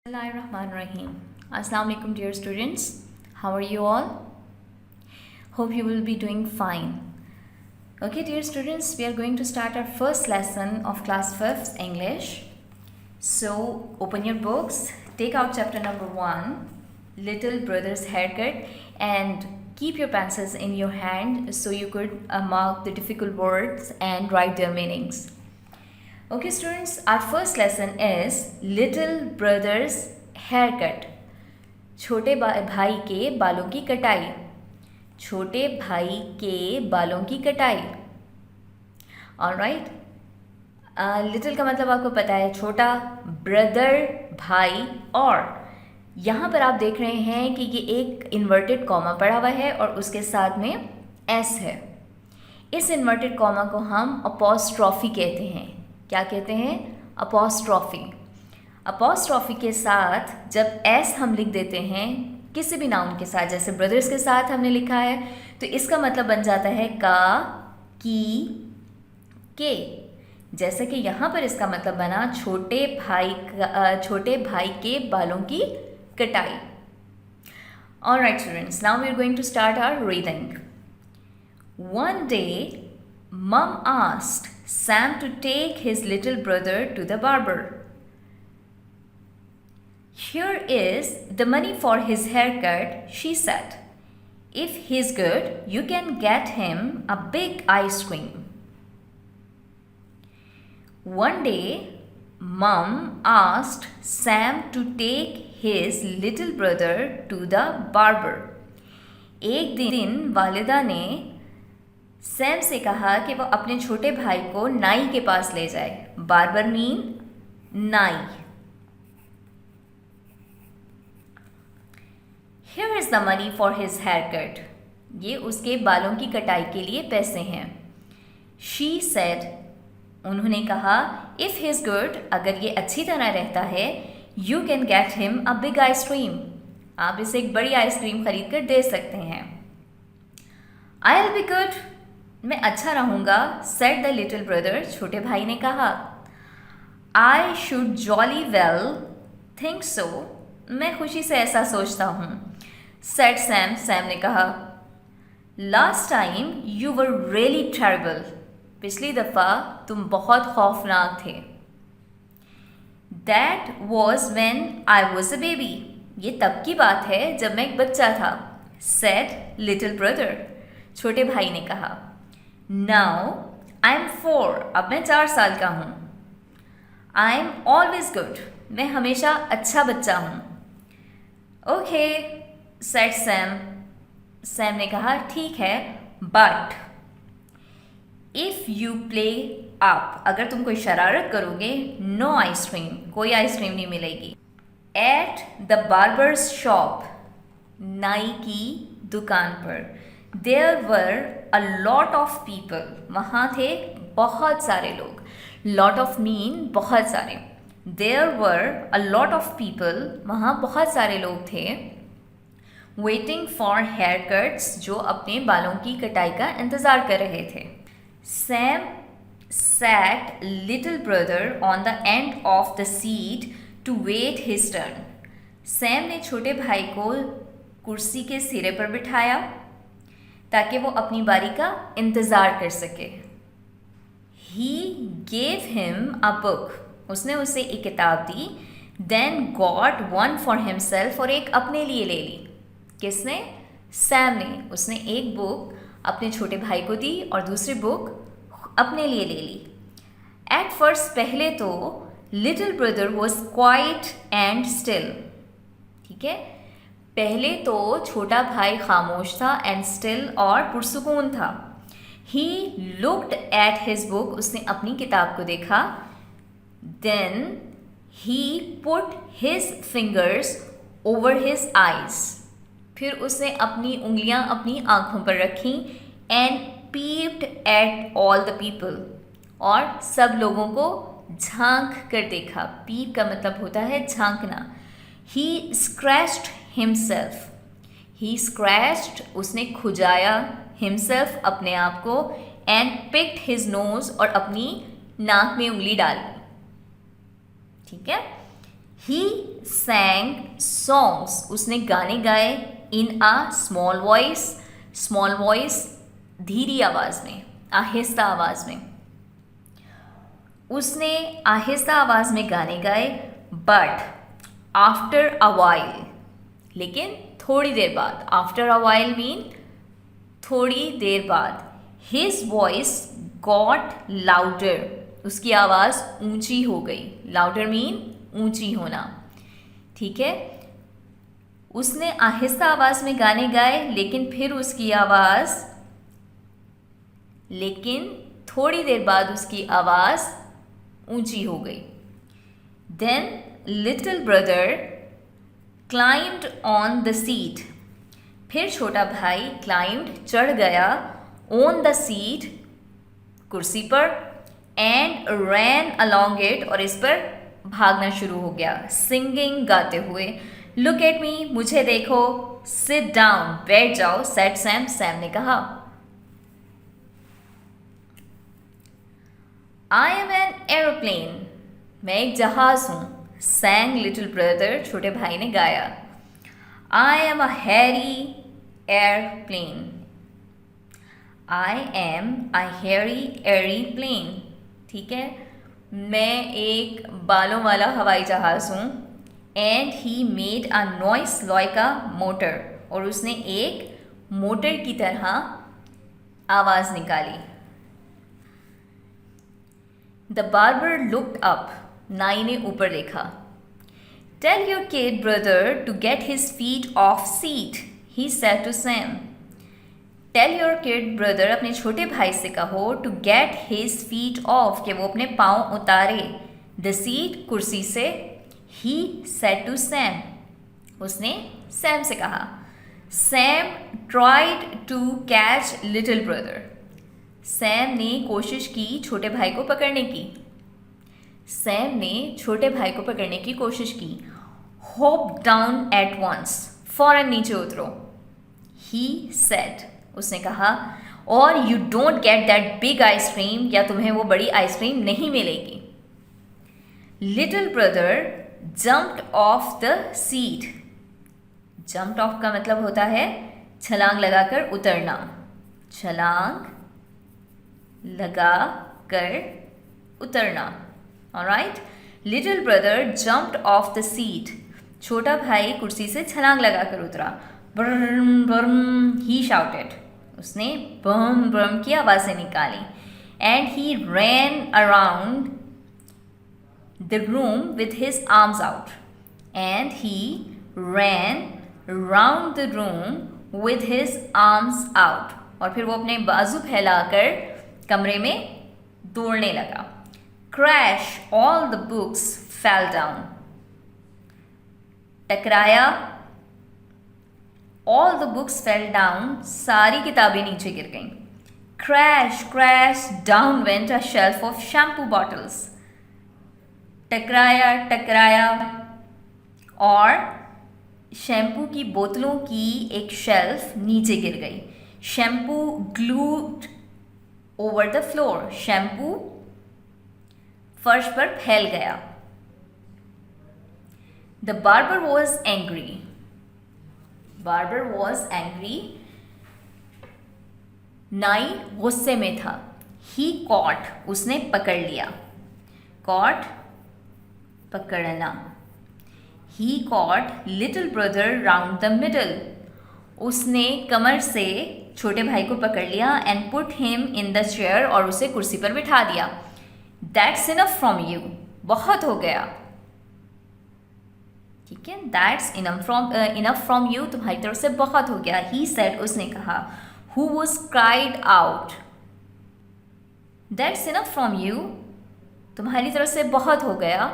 Bismillahirrahmanirrahim. Assalamu alaikum dear students. How are you all? Hope you will be doing fine. Okay dear students, we are going to start our first lesson of class 5th English. So open your books, take out chapter number 1, Little Brother's Haircut, and keep your pencils in your hand so you could mark the difficult words and write their meanings. Okay students, our first lesson is Little Brother's Haircut. छोटे भाई के बालों की कटाई. छोटे भाई के बालों की कटाई. ऑलराइट. लिटिल का मतलब आपको पता है छोटा, ब्रदर भाई, और यहाँ पर आप देख रहे हैं कि ये एक इन्वर्टेड कॉमा पड़ा हुआ है और उसके साथ में एस है. इस इन्वर्टेड कॉमा को हम अपॉस्ट्रॉफी कहते हैं. क्या कहते हैं? अपॉस्ट्रॉफी. अपॉस्ट्रॉफी के साथ जब एस हम लिख देते हैं किसी भी नाउन के साथ, जैसे ब्रदर्स के साथ हमने लिखा है, तो इसका मतलब बन जाता है का, की, के. जैसे कि यहाँ पर इसका मतलब बना छोटे भाई के बालों की कटाई. Alright students, now we are going to start our reading. One day, Mom asked Sam to take his little brother to the barber. Here is the money for his haircut, she said. If he's good, you can get him a big ice cream. One day, Mom asked Sam to take his little brother to the barber. एक दिन वालिदा ने Sam से कहा कि वो अपने छोटे भाई को नाई के पास ले जाए. बार्बर मीन नाई. Here is the money for his haircut. ये उसके बालों की कटाई के लिए पैसे हैं. She said, उन्होंने कहा, if he is good, अगर ये अच्छी तरह रहता है, you can get him a big ice cream. आप इसे एक बड़ी आइसक्रीम खरीद कर दे सकते हैं. I'll be good. मैं अच्छा रहूँगा, said the little brother. छोटे भाई ने कहा. I should jolly well think so. मैं खुशी से ऐसा सोचता हूँ, said Sam. Sam ने कहा. Last time you were really terrible. पिछली दफ़ा तुम बहुत खौफनाक थे. That was when I was a baby. ये तब की बात है जब मैं एक बच्चा था, said little brother. छोटे भाई ने कहा. Now I'm 4. अब मैं 4 साल का हूँ. I'm always good. मैं हमेशा अच्छा बच्चा हूँ. Okay, said Sam. Sam ने कहा, ठीक है, but if you play up, अगर तुम कोई शरारत करोगे, no ice cream, कोई आइसक्रीम नहीं मिलेगी. At the barber's shop, नाई की दुकान पर, there were a lot of people. वहाँ थे बहुत सारे लोग. Lot of mean बहुत सारे. There were a lot of people. वहाँ बहुत सारे लोग थे. Waiting for haircuts, जो अपने बालों की कटाई का इंतज़ार कर रहे थे. Sam sat little brother on the end of the seat to wait his turn. Sam ने छोटे भाई को कुर्सी के सिरे पर बिठाया ताकि वो अपनी बारी का इंतज़ार कर सके. He gave him a book. उसने उसे एक किताब दी. Then got one for himself, और एक अपने लिए ले ली. किसने? सैम ने. उसने एक बुक अपने छोटे भाई को दी और दूसरी बुक अपने लिए ले ली. At first, पहले तो little brother was quiet and still. ठीक है, पहले तो छोटा भाई खामोश था, एंड स्टिल, और पुरसुकून था. He looked at his book. उसने अपनी किताब को देखा. Then he put his fingers over his eyes. फिर उसने अपनी उंगलियां अपनी आँखों पर रखी. And peeped at all the people. और सब लोगों को झांक कर देखा. Peep का मतलब होता है झांकना. He scratched himself. He scratched, उसने खुजाया, himself, अपने आप को, and picked his nose, और अपनी नाक में उंगली डाली. ठीक है. ही sang songs, उसने गाने गाए इन अ स्मॉल वॉइस धीरी आवाज़ में, आहिस्ता आवाज़ में। उसने आहिस्ता आवाज़ में गाने गाए, बट आफ्टर अ वाइल, लेकिन थोड़ी देर बाद। आफ्टर अ वाइल मीन थोड़ी देर बाद। हिज वॉइस गॉट लाउडर, उसकी आवाज़ ऊंची हो गई। लाउडर मीन ऊंची होना, ठीक है। उसने आहिस्ता आवाज़ में गाने गाए, लेकिन फिर उसकी आवाज़, लेकिन थोड़ी देर बाद उसकी आवाज़ ऊंची हो गई। Then little brother climbed on the seat, फिर छोटा भाई क्लाइम्ड चढ़ गया, ऑन द सीट कुर्सी पर, एंड रैन अलॉन्ग इट, और इस पर भागना शुरू हो गया, सिंगिंग गाते हुए। लुक एट मी, मुझे देखो, सिट डाउन, बैठ जाओ, सेट सैम, सैम ने कहा। आई एम एन एरोप्लेन, मैं एक जहाज हूँ, सैंग लिटिल ब्रदर, छोटे भाई ने गाया। I am a Harry airplane, I am a Harry airplane, ठीक है, मैं एक बालों वाला हवाई जहाज़ हूँ। And he made a noise like a motor, और उसने एक मोटर की तरह आवाज़ निकाली। द बार्बर लुक्ड अप, नाई ने ऊपर देखा। Tell your kid brother to get his feet off seat, he said to Sam. Tell your kid brother, अपने छोटे भाई से कहो, to get his feet off, कि वो अपने पाँव उतारे, द सीट कुर्सी से, ही सेड टू सैम, उसने सैम से कहा। Sam tried to catch little brother, Sam ने कोशिश की छोटे भाई को पकड़ने की। सैम ने छोटे भाई को पकड़ने की कोशिश की। होप डाउन एट वंस, फौरन नीचे उतरो, ही सेड, उसने कहा, और you don't get that big ice cream, या तुम्हें वो बड़ी आइसक्रीम नहीं मिलेगी। Little brother jumped of the seat, jumped of का मतलब होता है छलांग लगाकर उतरना, छलांग लगा कर उतरना, alright. Little brother jumped of the seat, छोटा भाई कुर्सी से छलांग लगाकर उतरा। ब्रम ब्रम, ही शाउटेड, उसने बम बम की आवाज़ें निकाली। And he ran around the room with his arms out, and he ran around the room with his arms out, और फिर वो अपने बाजू फैलाकर कमरे में दौड़ने लगा। Crash, all the books fell down, टकराया, all the books fell down, सारी किताबें नीचे गिर गईं। Crash crash, down went a shelf of shampoo bottles, टकराया टकराया, और शैम्पू की बोतलों की एक शेल्फ नीचे गिर गई। Shampoo glued over the floor, shampoo फर्श पर फैल गया। The barber was angry, barber was angry, नाई गुस्से में था। ही कॉट, उसने पकड़ लिया, कॉट पकड़ना। He caught little brother round the middle, उसने कमर से छोटे भाई को पकड़ लिया। And put him in the chair, और उसे कुर्सी पर बिठा दिया। दैट्स इनफ फ्रॉम यू, बहुत हो गया, ठीक है। दैट्स इनफ फ्रॉम यू, तुम्हारी तरफ से बहुत हो गया। ही सेड, उसने कहा। Who was cried out, that's enough from you, तुम्हारी तरफ से बहुत हो गया।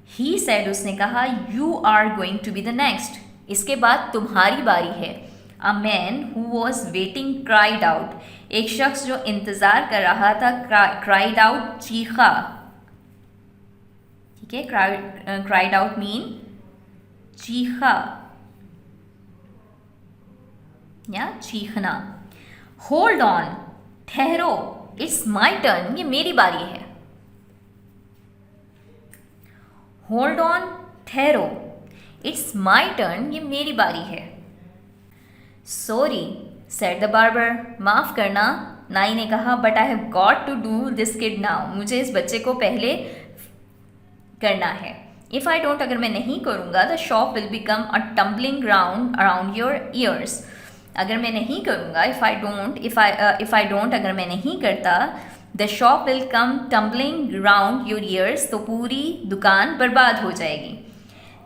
ही सेड, उसने कहा। You are going to be the next, इसके बाद तुम्हारी बारी है। A man who was waiting cried out, एक शख्स जो इंतज़ार कर रहा था क्राइड आउट, चीखा, ठीक है। क्राइड आउट मीन चीखा या चीखना। होल्ड ऑन, ठहरो, इट्स माई टर्न, ये मेरी बारी है। होल्ड ऑन, ठहरो, इट्स माई टर्न, ये मेरी बारी है। सॉरी सेड द बार्बर, माफ़ करना, नाई ने कहा, but I have got to do this kid now, मुझे इस बच्चे को पहले करना है। इफ़ आई डोंट, अगर मैं नहीं करूँगा, the shop will become a tumbling ground around your ears, अगर मैं नहीं करूँगा, इफ़ आई डोंट, अगर मैं नहीं करता, the shop will come tumbling round your ears, तो पूरी दुकान बर्बाद हो जाएगी।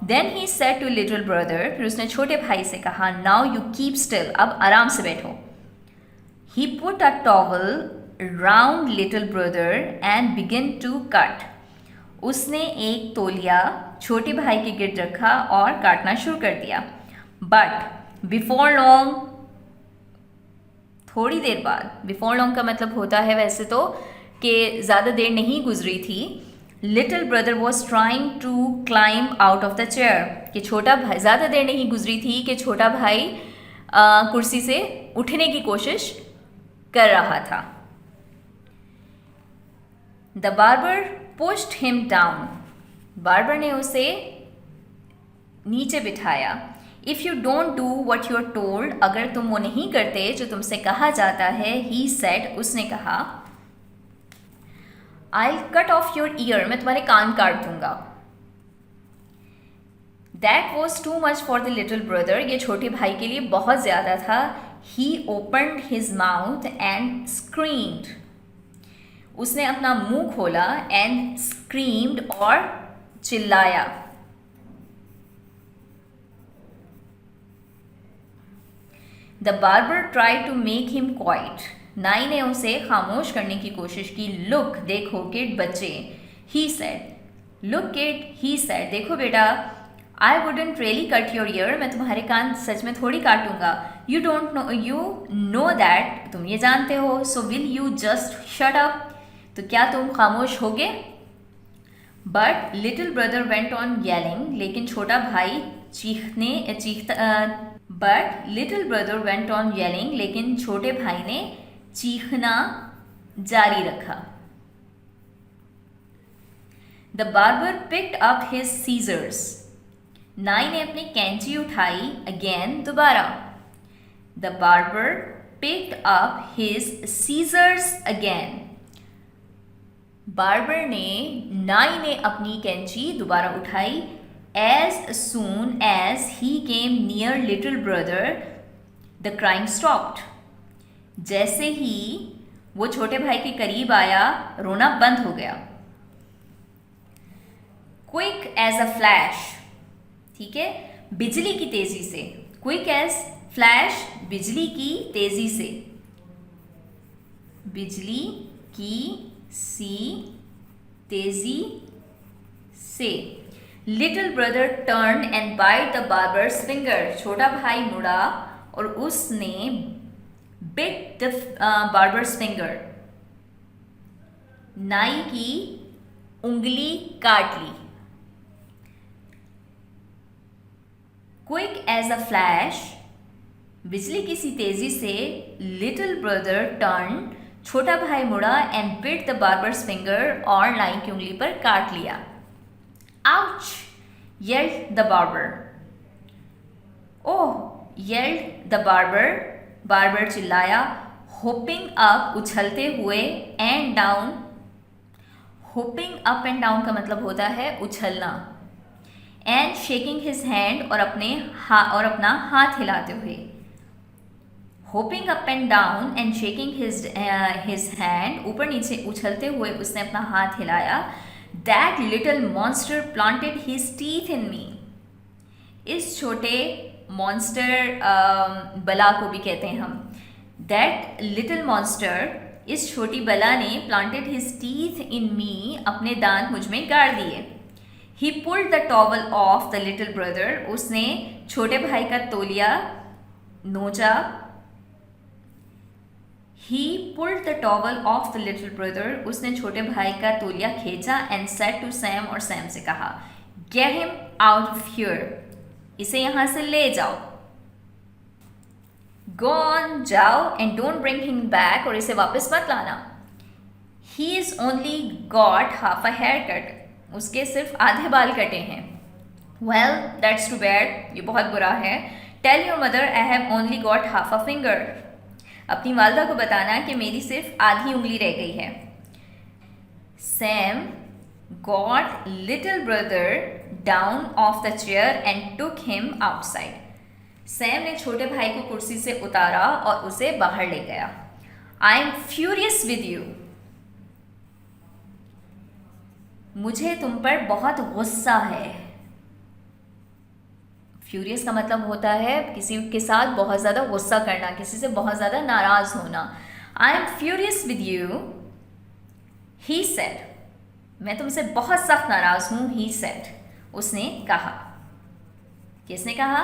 Then he said to little brother, फिर उसने छोटे भाई से कहा, नाउ यू कीप स्टिल, अब आराम से बैठो। He put a towel round little brother and begin to cut, उसने एक तौलिया छोटे भाई के गिर्द रखा और काटना शुरू कर दिया। बट बिफोर लॉन्ग, थोड़ी देर बाद, बिफोर लॉन्ग का मतलब होता है वैसे तो कि ज़्यादा देर नहीं गुजरी थी, little brother was trying to climb out of the chair, कि छोटा भाई, ज़्यादा देर नहीं गुजरी थी कि छोटा भाई कुर्सी से उठने की कोशिश कर रहा था। The barber pushed him down, barber ने उसे नीचे बिठाया। If you don't do what you are told, अगर तुम वो नहीं करते जो तुमसे कहा जाता है, ही सेड, उसने कहा, I cut off your ear, मैं तुम्हारे कान काट दूंगा। That was too much for the little brother, ये छोटे भाई के लिए बहुत ज़्यादा था। He opened his mouth and screamed, उसने अपना मुंह खोला, एंड स्क्रीम्ड, और चिल्लाया। The barber try to make him quiet, नाई ने उसे खामोश करने की कोशिश की। लुक, देखो किड, बच्चे, he said, look kid, he said, देखो बेटा, I wouldn't really cut your ear, मैं तुम्हारे कान सच में थोड़ी काटूंगा। You don't know, you know that, तुम ये जानते हो। So will you just shut up, तो क्या तुम खामोश होगे। But little brother went on yelling, लेकिन छोटा भाई but little brother went on yelling, लेकिन छोटे भाई ने चीखना जारी रखा। The barber picked up his scissors, नाई ने अपनी कैंची उठाई। अगेन, दोबारा। The barber picked up his scissors again, barber ने, नाई ने अपनी कैंची दोबारा उठाई। As soon as he came near little brother, the crying stopped. जैसे ही वो छोटे भाई के करीब आया, रोना बंद हो गया। Quick as a flash, ठीक है, बिजली की तेजी से। Quick as flash, बिजली की तेजी से, बिजली की सी तेजी से। Little brother turn and bite the barber's finger, छोटा भाई मुड़ा और उसने बिट द बार्बर्स फिंगर, नाई की उंगली काट ली। क्विक एज अ फ्लैश, बिजली की सी तेजी से, लिटिल ब्रदर टर्न, छोटा भाई मुड़ा, and bit the barber's finger, और नाई की उंगली पर काट लिया। Ouch! yelled the barber. Oh! yelled the barber. Barber चिल्लाया। Hopping up, उछलते हुए, and down. Hopping up and down का मतलब होता है उछलना। And shaking his hand, और अपना हाथ हिलाते हुए। Hopping up and down and shaking his hand, ऊपर नीचे उछलते हुए उसने अपना हाथ हिलाया। That little monster planted his teeth in me. इस छोटे मॉन्स्टर, बला को भी कहते हैं हम। That little monster, इस छोटी बला ने, planted his teeth in me, अपने दांत मुझ में गाड़ दिए। He pulled the towel off the little brother, उसने छोटे भाई का तौलिया नोचा। He pulled the towel off the little brother, उसने छोटे भाई का तौलिया खींचा। And said to Sam, और सैम से कहा, Get him out of here, इसे यहाँ से ले जाओ। Go on, जाओ, and don't bring him back, और इसे वापस मत लाना। He's only got half a haircut, उसके सिर्फ आधे बाल कटे हैं। वेल दैट्स टू बैड, ये बहुत बुरा है. Tell your mother I have only got half a finger. अपनी वालदा को बताना कि मेरी सिर्फ आधी उंगली रह गई है. Sam got little brother down of the chair and took him outside. Sam ने छोटे भाई को कुर्सी से उतारा और उसे बाहर ले गया. I am furious with you. मुझे तुम पर बहुत गुस्सा है. फ्यूरियस का मतलब होता है किसी के साथ बहुत ज़्यादा गुस्सा करना, किसी से बहुत ज़्यादा नाराज़ होना. I am furious with you, he said. मैं तुमसे बहुत सख्त नाराज़ हूँ. ही सेड, उसने कहा. किसने कहा?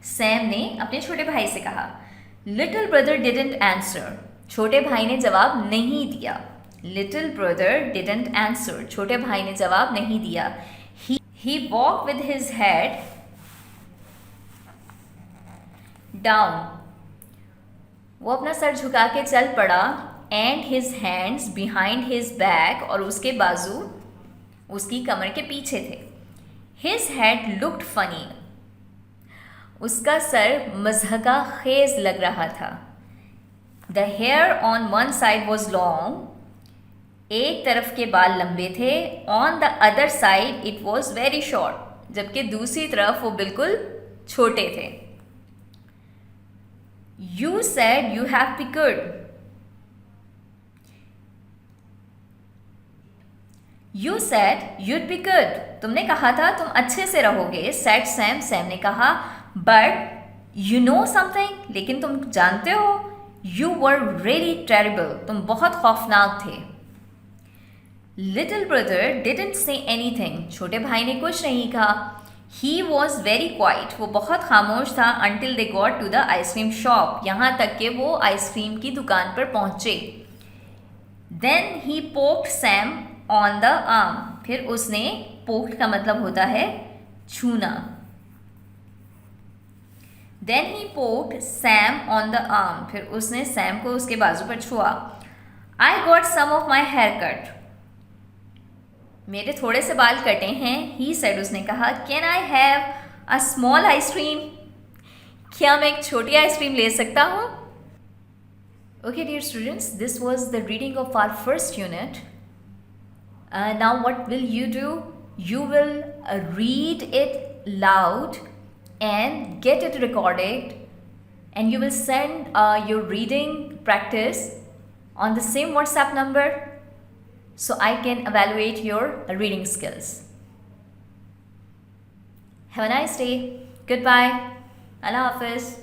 सैम ने अपने छोटे भाई से कहा. Little brother didn't answer. छोटे भाई ने जवाब नहीं दिया. Little brother didn't answer. छोटे भाई ने जवाब नहीं दिया. He walk with his head down. वो अपना सर झुका के चल पड़ा. And his hands behind his back. और उसके बाजू उसकी कमर के पीछे थे. His head looked funny. उसका सर मज़हका खेज लग रहा था. The hair on one side was long. एक तरफ के बाल लंबे थे. On the other side it was very short. जबकि दूसरी तरफ वो बिल्कुल छोटे थे. You said you have picked. You said you'd be good. तुमने कहा था तुम अच्छे से रहोगे. Said Sam. सैम ने कहा. But you know something. लेकिन तुम जानते हो. You were really terrible. तुम बहुत खौफनाक थे. Little brother didn't say anything. छोटे भाई ने कुछ नहीं कहा. He was very quiet. वो बहुत खामोश था. Until they got to the ice cream shop. यहाँ तक कि वो आइसक्रीम की दुकान पर पहुँचे. Then he poked Sam on the arm. फिर उसने, पोक्ड का मतलब होता है छूना. Then he poked Sam on the arm. फिर उसने सैम को उसके बाजू पर छुआ. I got some of my hair cut. मेरे थोड़े से बाल कटे हैं. He said. उसने कहा. Can I have a small ice cream. क्या मैं एक छोटी आइसक्रीम ले सकता हूँ? Okay, dear students, this was the reading of our first unit. Now what will you do? You will read it loud and get it recorded, and you will send your reading practice on the same WhatsApp number so I can evaluate your reading skills. Have a nice day. Goodbye. Allah Hafiz.